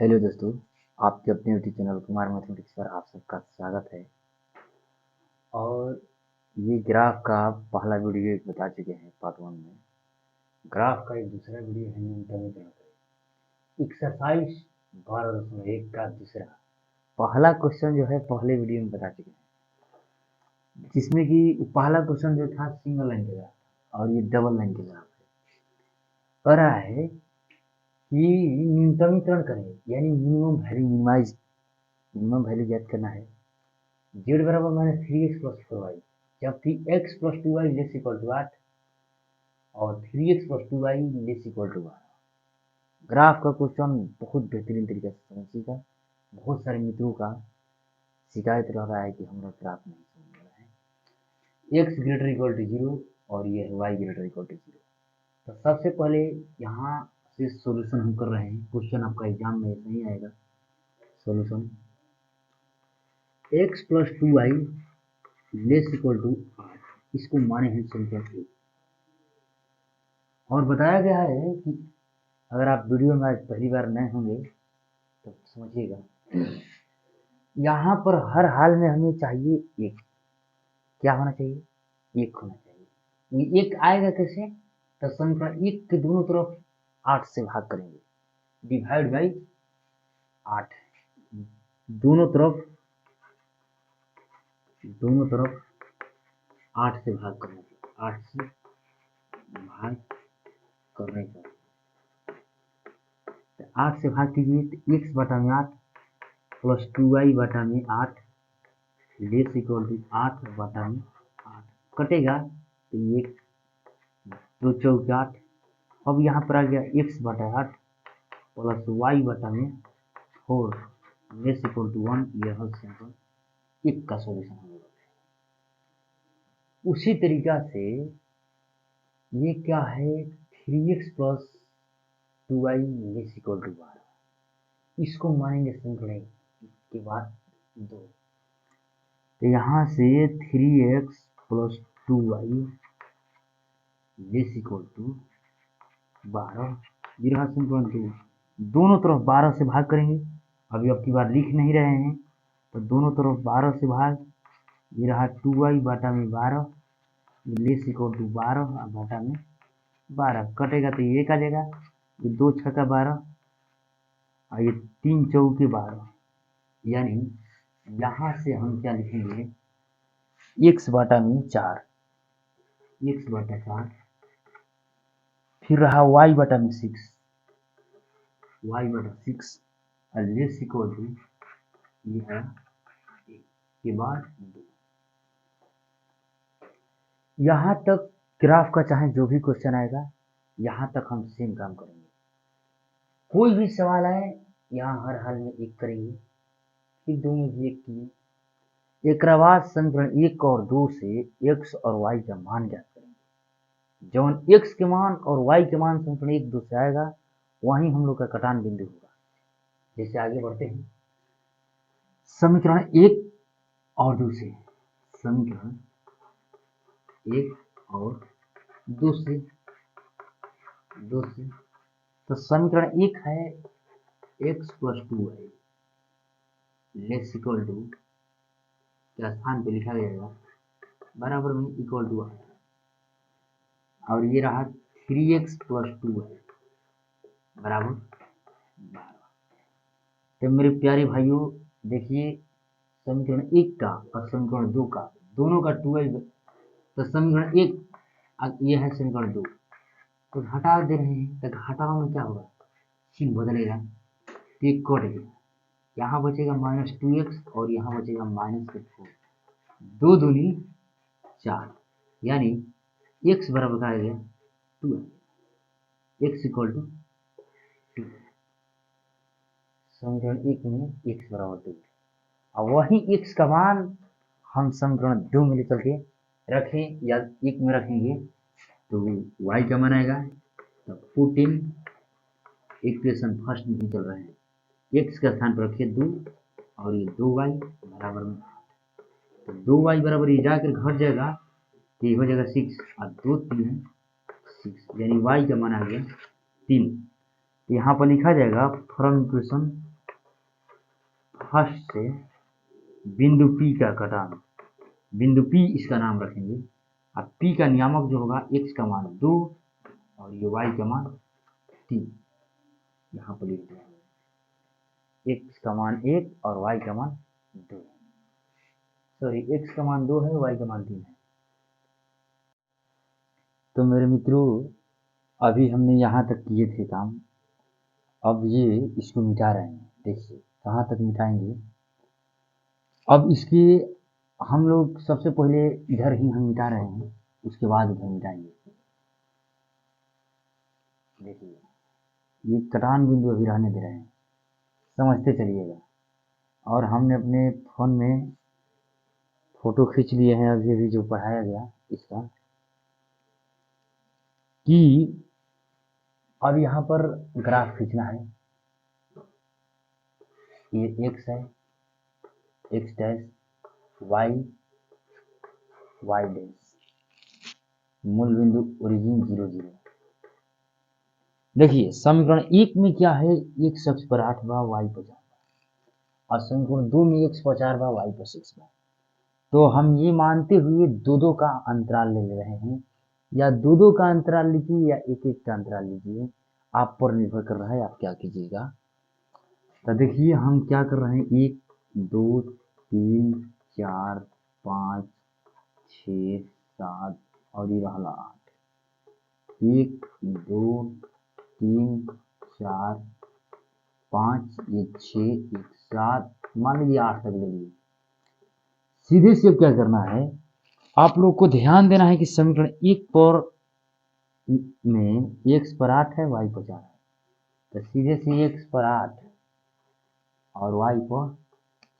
Hello दोस्तों, आपके अपने यूट्यूब चैनल कुमार मैथमेटिक्स पर आप सबका स्वागत है। और ये ग्राफ का पहला वीडियो एक बता चुके हैं पार्ट 1 में। ग्राफ का एक दूसरा वीडियो है न्यूटनीकरण का एक्सरसाइज 12.1 का दूसरा। पहला क्वेश्चन जो है पहले वीडियो में बता चुके हैं, जिसमें कि पहला क्वेश्चन जो था सिंगल लाइन के ग्राफ और ये डबल लाइन के ग्राफ है। कह रहा है कि न्यूनतमीकरण करें, यानी मिनिमम वैल्यू ज्ञात करना है। जेड बराबर -3x+4y, जबकि x + 2y = 8 और 3x + 2y = 12। ग्राफ का क्वेश्चन बहुत बेहतरीन तरीके से समझिएगा। बहुत सारे मित्रों का शिकायत रह रहा है कि हमारा ग्राफ नहीं समझ रहा है। x > 0 और ये है y > 0। तो सबसे पहले यहाँ से सॉल्यूशन हम कर रहे हैं। क्वेश्चन आपका एग्जाम में ऐसा ही आएगा। सॉल्यूशन x + 2y > 8, इसको माने हैं समीकरण 1। और बताया गया है कि अगर आप वीडियो में आज पहली बार नए होंगे तो समझिएगा, यहाँ पर हर हाल में हमें चाहिए एक। क्या होना चाहिए? एक होना चाहिए। ये एक आएगा कैसे? तो समीकरण 1 के दोनों तरफ 8 से भाग करेंगे, डिवाइड बाई 8। दोनों तरफ 8 से भाग करने का, 8 से भाग करने का। 8 से भाग कीजिए तो x बटा में 8 प्लस 2y बटा में 8 लेस इक्वल टू 8 बटा में 8 कटेगा तो ये 2 चौके 8। अब यहाँ पर आ गया x बटा 8 प्लस y बटा में 4 लेस इक्वल टू 1। यह सिंपल 1 का सॉल्यूशन होगा। उसी तरीका से ये क्या है, 3x + 2y less equal to 12, इसको मानेंगे समीकरण के बाद 2। तो यहाँ से 3x + 2y less equal to 12, ये रहा समीकरण 2। दोनों तरफ 12 से भाग करेंगे। अभी अब की बार लिख नहीं रहे हैं, तो दोनों तरफ 12 से भाग। ये रहा 2y बटा में 12 लेस इक्वल टू 12 बटा में 12 कटेगा तो ये 1 आ जाएगा। ये 2 छक्का 12 और ये 3 चौके 12, यानी यहाँ से हम क्या लिखेंगे, x बटा में 4, x बटा 4। फिर रहा y बटा में 6, y बटा 6 और लेस इक्वल टू ये है 1 के बाद 2। यहाँ तक ग्राफ का चाहे जो भी क्वेश्चन आएगा, यहाँ तक हम सेम काम करेंगे। कोई भी सवाल आए यहाँ हर हाल में एक करेंगे, फिर 2 में भी एक किए। एक बाद समीकरण 1 और 2 से x और y का मान ज्ञात करेंगे। जब x के मान और y के मान समीकरण 1 2 से आएगा, वहीं हम लोग का कटान बिंदु होगा। जैसे आगे बढ़ते हैं, समीकरण 1 और 2 से, समीकरण 1 और 2 से तो समीकरण 1 है x + 2y less equal to के स्थान पे लिखा जाएगा बराबर में इक्वल टू 8, और ये रहा 3x + 2y बराबर 12। तो मेरे प्यारे भाइयों देखिए, समीकरण 1 का और समीकरण 2 का, दोनों का 2y, तो समीकरण 1 ये है समीकरण 2, तो घटा दे रहे हैं। तो घटाओ में क्या होगा, चिन्ह बदलेगा, तो ये कट गया। यहाँ बचेगा -2x और यहाँ बचेगा -4। 2 दूनी 4, यानी x बराबर आ गया 2, x इक्वल टू 2। समीकरण 1 में x बराबर 2, और वही x का मान हम समीकरण 2 में लेकर के रखें या 1 में रखेंगे तो y का मान आएगा। तो 14 इक्वेशन फर्स्ट में ही चल रहे हैं, x के स्थान पर रखिए 2 और ये 2y बराबर में 8। तो 2y बराबर ये जाकर घट जाएगा तो ये हो जाएगा 6 और 2 3 6, यानी y का मान आ गया 3। तो यहाँ पर लिखा जाएगा फ्रॉम इक्वेशन फर्स्ट से बिंदु P का कटान, बिंदु P इसका नाम रखेंगे। अब P का नियामक जो होगा x का मान 2 और ये y का मान 3, यहाँ पर लिख दिया है। x का मान 1 और y का मान 2, सॉरी x का मान 2 है, y का मान 3 है। तो मेरे मित्रों, अभी हमने यहाँ तक किए थे काम, अब ये इसको मिटा रहे हैं। देखिए कहाँ तक मिटाएंगे। अब इसके हम लोग सबसे पहले इधर ही हम मिटा रहे हैं, उसके बाद उधर मिटाएंगे। देखिए ये कटान बिंदु अभी रहने दे रहे हैं, समझते चलिएगा। और हमने अपने फोन में फोटो खींच लिए हैं अभी अभी जो पढ़ाया गया इसका, कि अब यहाँ पर ग्राफ खींचना है। ये x है, x dash, y, y dash, मूल बिंदु ओरिजिन 0 0। देखिए समीकरण 1 में क्या है, x अक्ष पर 8 बा, y पर 4 बा, और समीकरण 2 में x पर 4 बा, y पर 6 बा। तो हम ये मानते हुए दो दो का अंतराल ले रहे हैं, या दो दो का अंतराल लीजिए या एक एक का अंतराल लीजिए, आप पर निर्भर कर रहा है आप क्या कीजिएगा। तो देखिए हम क्या कर रहे हैं, 1 2 3 4 5 6 7 और ये रहा 8। 1 2 3 4 5 ये 6 1 7, मान लीजिए 8 तक ले लीजिए। सीधे से अब क्या करना है, आप लोग को ध्यान देना है कि समीकरण 1 पर में x पर 8 है, y पर 4 है, तो सीधे से x पर 8 और y पर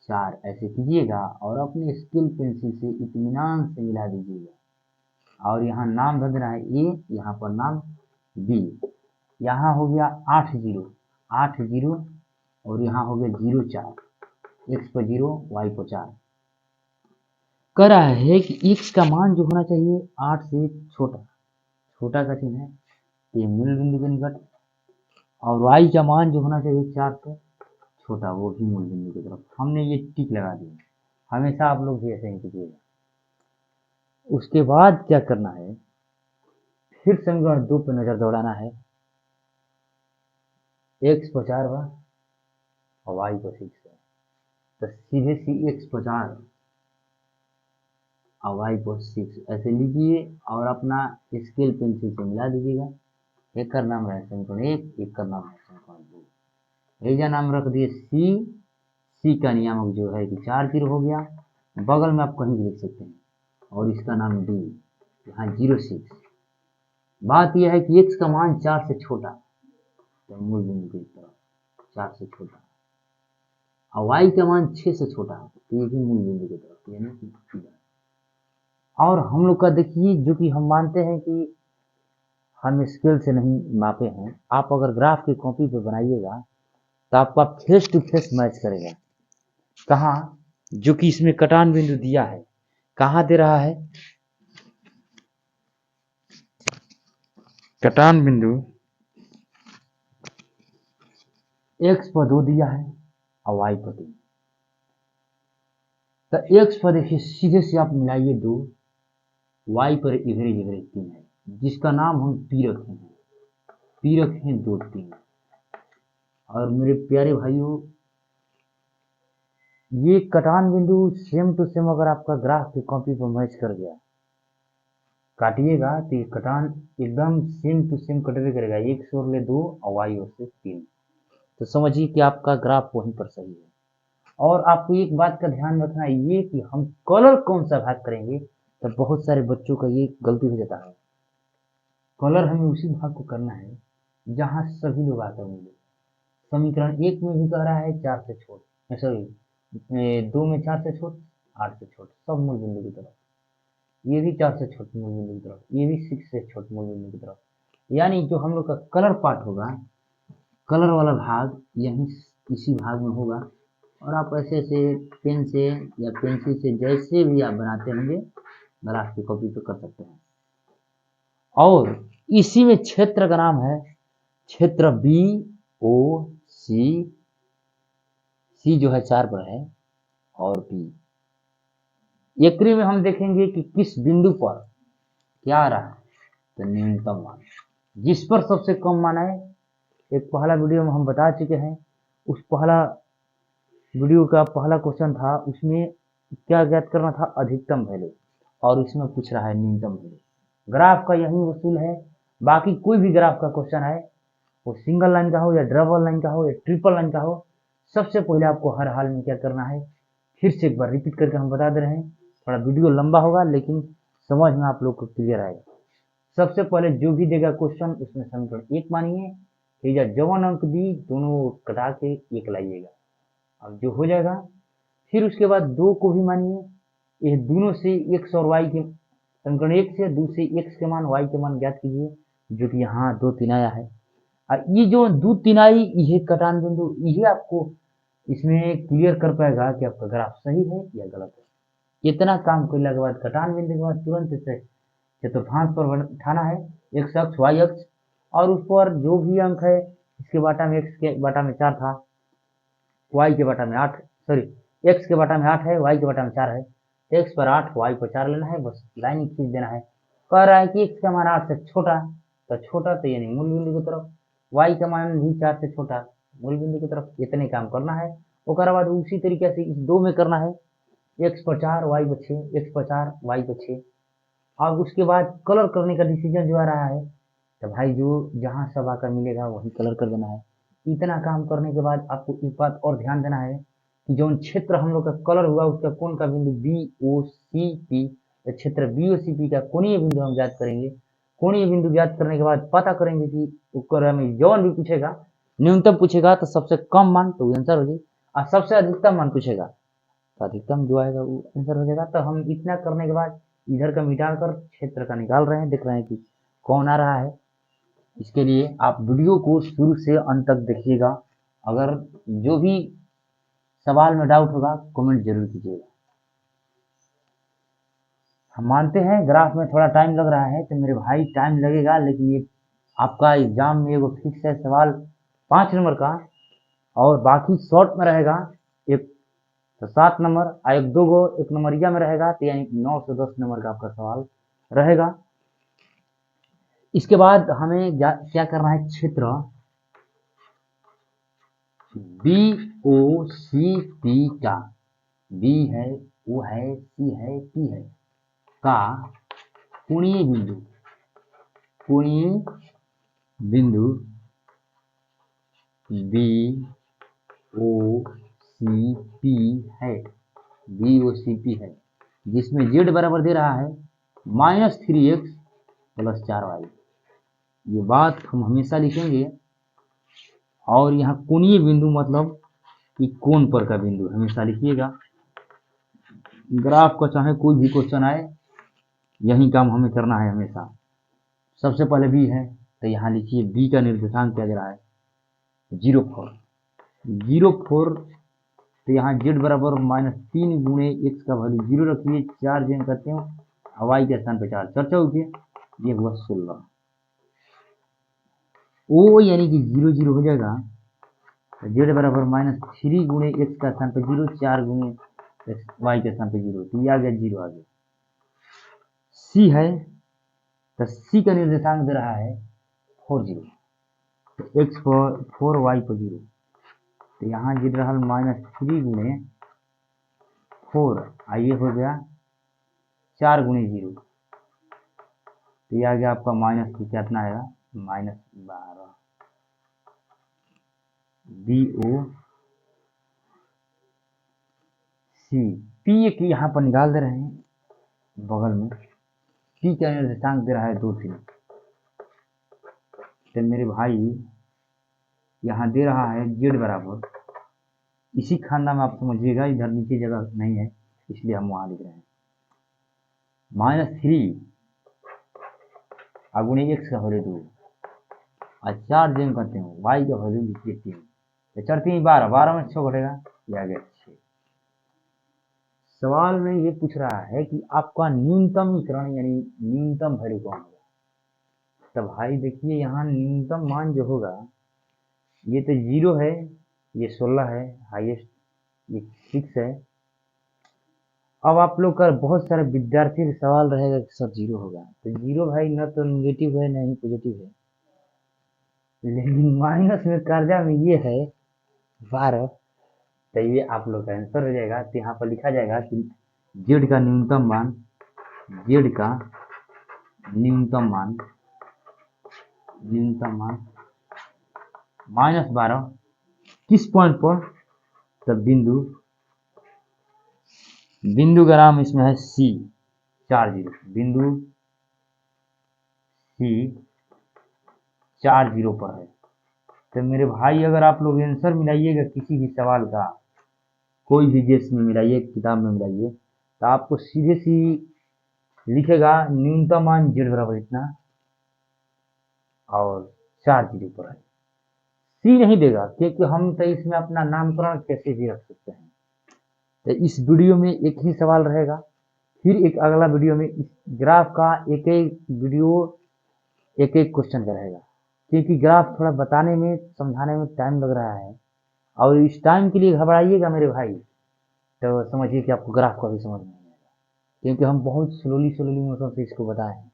4 ऐसे कीजिएगा और अपने स्केल पेंसिल से इत्मीनान से मिला दीजिएगा। और यहाँ नाम धर देना है a, यहाँ पर नाम b। यहाँ हो गया 8 0 8 0 और यहाँ हो गया 0 4, x पर 0 y पर 4। कह रहा है कि x का मान जो होना चाहिए 8 से छोटा, छोटा का चिन्ह है, ये मूल बिंदु के निकट, और y का मान जो होना चाहिए 4 से छोटा, वो भी मूल बिंदु की तरफ। हमने ये टिक लगा दी, हमेशा आप लोग भी ऐसे ही कीजिएगा। उसके बाद क्या करना है, फिर समीकरण 2 पर नजर दौड़ाना है। x पर 4 बा और y पर 6 है, तो सीधे सी x पर 4 और y पर 6 ऐसे लीजिए और अपना स्केल पेंसिल से मिला दीजिएगा। एक का नाम रहे समीकरण 1, एक का नाम है समीकरण 2। एजा नाम रख दिए सी का नियामक जो है कि 4 0 हो गया, बगल में आप कहीं भी लिख सकते हैं, और इसका नाम डी, यहाँ 0 6। बात यह है कि x का मान 4 से छोटा, तो मूल बिंदु की तरफ 4 से छोटा, और y का मान 6 से छोटा, तो ये भी मूल बिंदु की तरफ, यानी कि। और हम लोग का देखिए, जो कि हम मानते हैं कि हम स्केल से नहीं मापे हैं, आप अगर ग्राफ की कॉपी पे बनाइएगा तो आपका फेस टू फेस मैच करेगा। कहाँ, जो कि इसमें कटान बिंदु दिया है, कहाँ दे रहा है, कटान बिंदु x पर 2 दिया है और y पर 3। तो x पर देखिए सीधे से आप मिलाइए 2, y पर इधरे इधरे 3 है, जिसका नाम हम p रखे हैं, p रखे हैं 2 3। और मेरे प्यारे भाइयों, ये कटान बिंदु सेम टू सेम अगर आपका ग्राफ की कॉपी पर मैच कर गया, काटिएगा तो ये कटान एकदम सेम टू सेम कटवे करेगा, x ओर ले 2 और y ओर से 3, तो समझिए कि आपका ग्राफ वहीं पर सही है। और आपको एक बात का ध्यान रखना है ये कि हम कलर कौन सा भाग करेंगे, तो बहुत सारे बच्चों का ये गलती हो जाता है। कलर हमें उसी भाग को करना है जहां सभी लोग आकर मिले। समीकरण 1 में भी कह रहा है 4 से छोट, सॉरी 2 में 4 से छोट, 8 से छोट, सब मूल बिंदु की तरफ। ये भी 4 से छोट मूल बिंदु की तरफ, ये भी 6 से छोट मूल बिंदु की तरफ। यानी जो हम लोग का कलर पार्ट होगा, कलर वाला भाग यहीं इसी भाग में होगा। और आप ऐसे ऐसे पेन से या पेंसिल से जैसे भी आप बनाते होंगे ग्राफ की कॉपी पे कर सकते हैं। और इसी में क्षेत्र का नाम है क्षेत्र बी ओ सी सी जो है 4 पर है और पी। एकरी में हम देखेंगे कि किस बिंदु पर क्या आ रहा है, तो न्यूनतम मान जिस पर सबसे कम मान है। एक पहला वीडियो में हम बता चुके हैं, उस पहला वीडियो का पहला क्वेश्चन था, उसमें क्या ज्ञात करना था, अधिकतम वैल्यू, और इसमें पूछ रहा है न्यूनतम वैल्यू। ग्राफ का यही वसूल है। बाकी कोई भी ग्राफ का क्वेश्चन है, वो सिंगल लाइन का हो या डबल लाइन का हो या ट्रिपल लाइन का हो, सबसे पहले आपको हर हाल में क्या करना है, फिर से एक बार रिपीट करके हम बता दे रहे हैं। थोड़ा वीडियो लंबा होगा लेकिन समझ में आप लोग को क्लियर आएगा। सबसे पहले जो भी देगा क्वेश्चन उसमें समीकरण 1 मानिए, फिर या जवन अंक दी दोनों कटा के 1 लाइएगा, अब जो हो जाएगा। फिर उसके बाद 2 को भी मानिए, ये दोनों से x और y के समीकरण 1 से 2 से x के मान y के मान ज्ञात कीजिए, जो कि यहाँ 2 3 आया है। और ये जो 2 3 आई, ये कटान बिंदु, ये आपको इसमें क्लियर कर पाएगा कि आपका ग्राफ सही है या गलत है। इतना काम करने के बाद कटान बिंदु के बाद तुरंत से चतुर्थांश पर उठाना है, x अक्ष y अक्ष, और उस पर जो भी अंक है, इसके बाटा में x के बाटा में 4 था, y के बाटा में 8, सॉरी x के बाटा में 8 है, y के बाटा में 4 है, x पर 8 y पर 4 लेना है, बस लाइन खींच देना है। कह रहा है कि x का मान 8 से छोटा, तो छोटा तो यानी मूल बिंदु की तरफ, y का मान भी 4 से छोटा, मूल बिंदु की तरफ। इतने काम करना है। उसके बाद उसी तरीके से इस 2 में करना है, x पर 4 y पर 6, x पर 4 y पर 6। अब उसके बाद कलर करने का डिसीजन जो आ रहा है, तो भाई जो जहाँ सब आकर मिलेगा वही कलर कर देना है। इतना काम करने के बाद आपको एक बात और ध्यान देना है कि जो क्षेत्र हम लोग का कलर हुआ उसका कोण का बिंदु बी ओ सी पी, तो क्षेत्र बी ओ सी पी का कोणीय बिंदु हम ज्ञात करेंगे। कोणीय बिंदु ज्ञात करने के बाद पता करेंगे कि उत्तर में जौन भी पूछेगा, न्यूनतम पूछेगा तो सबसे कम मान तो आंसर हो जाए, और सबसे अधिकतम मान पूछेगा तो अधिकतम जो आएगा वो आंसर हो जाएगा। तो हम इतना करने के बाद इधर का मिटाकर क्षेत्र का निकाल रहे हैं, देख रहे हैं कि कौन आ रहा है। इसके लिए आप वीडियो को शुरू से अंत तक देखिएगा। अगर जो भी सवाल में डाउट होगा कमेंट जरूर कीजिएगा। हम मानते हैं ग्राफ में थोड़ा टाइम लग रहा है, तो मेरे भाई टाइम लगेगा, लेकिन ये आपका एग्जाम में वो फिक्स है सवाल 5 नंबर का, और बाकी शॉर्ट में रहेगा एक तो 7 नंबर, और एक 2 गो एक नंबरिया में रहेगा, तो यानी 9 से 10 नंबर का आपका सवाल रहेगा। इसके बाद हमें क्या करना है, क्षेत्र बी ओ सी पी का, बी है, ओ है, सी है, पी है, का कोणीय बिंदु, कोणीय बिंदु बी ओ सी पी है, बी ओ सी पी है, जिसमें z बराबर दे रहा है -3x + 4y। ये बात हम हमेशा लिखेंगे। और यहाँ कोणीय बिंदु मतलब कि कोण पर का बिंदु हमेशा लिखिएगा। ग्राफ का चाहे कोई भी क्वेश्चन आए, यही काम हमें करना है हमेशा। सबसे पहले बी है, तो यहाँ लिखिए बी का निर्देशांक क्या दे रहा है, 0,4, 0,4। तो यहाँ z बराबर -3 गुणे x का वैल्यू 0 रखिए, 4 जेन करते हो, y के स्थान पे 4 चर्चा होगी, ये हुआ 16। ओ यानी कि 0 0 हो जाएगा, z बराबर -3 गुणे x का स्थान पे 0, 4 गुणे y के स्थान पे 0, तो ये आ गया 0 आ गया। सी है, तो सी का निर्देशांक दे रहा है 40, तो x पर 4 y पर 0, तो यहाँ गिर रहा -3 गुणे 4, आइए हो गया 4 गुणे 0, तो ये आ गया आपका माइनस कितना आएगा, -12। बी ओ सी पी एक यहाँ पर निकाल दे रहे हैं बगल में, पी का निर्देशांक दे रहा है 2 3, तो मेरे भाई यहाँ दे रहा है z बराबर, इसी खाना में आप समझिएगा, इधर नीचे जगह नहीं है इसलिए हम वहाँ लिख रहे हैं -3 गुणे x का वैल्यू 2, और 4 जेम करते हैं, y का वैल्यू लिखिए 3, तो 4 3 12, 12 में 6 घटेगा, ये आ गया 6। सवाल में ये पूछ रहा है कि आपका न्यूनतमीकरण यानी न्यूनतम वैल्यू कौन होगा। तो भाई देखिए यहाँ न्यूनतम मान जो होगा, ये तो 0 है, ये 16 है हाईएस्ट, ये फिक्स है। अब आप लोग का बहुत सारे विद्यार्थी का सवाल रहेगा कि सर जीरो होगा, तो जीरो भाई न तो निगेटिव है न ही पॉजिटिव है, लेकिन माइनस में कर्जा में ये है 12। तो ये आप लोग का आंसर हो जाएगा। तो यहाँ पर लिखा जाएगा कि जेड का न्यूनतम मान, जेड का न्यूनतम मान, न्यूनतम मान -12 किस पॉइंट पर, तब बिंदु, बिंदु का नाम इसमें है सी 40, बिंदु सी 40 पर है। तो मेरे भाई अगर आप लोग आंसर मिलाइएगा किसी भी सवाल का, कोई भी गेस में मिलाइए, किताब में मिलाइए, तो आपको सीधे सी लिखेगा न्यूनतम मान जेड बराबर इतना और 40 पर है। सी नहीं देगा क्योंकि हम तो इसमें अपना नामकरण कैसे भी रख सकते हैं। तो इस वीडियो में एक ही सवाल रहेगा, फिर एक अगला वीडियो में इस ग्राफ का एक एक वीडियो एक एक क्वेश्चन का रहेगा, क्योंकि ग्राफ थोड़ा बताने में समझाने में टाइम लग रहा है, और इस टाइम के लिए घबराइएगा मेरे भाई, तो समझिए कि आपको ग्राफ का भी समझ नहीं आएगा, क्योंकि हम बहुत स्लोली स्लोली मोशन से इसको बताए हैं,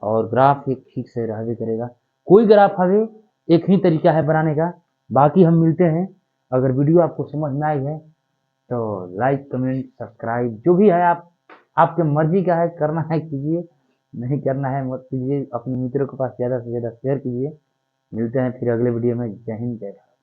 और ग्राफ एक ठीक से रहबे करेगा। कोई ग्राफ हवे एक ही तरीका है बनाने का। बाकी हम मिलते हैं। अगर वीडियो आपको समझ में आई है तो लाइक कमेंट सब्सक्राइब जो भी है आप आपके मर्जी का है, करना है कीजिए, नहीं करना है मत कीजिए। अपने मित्रों के पास ज़्यादा से ज़्यादा शेयर कीजिए। मिलते हैं फिर अगले वीडियो में। जय हिंद जय भारत।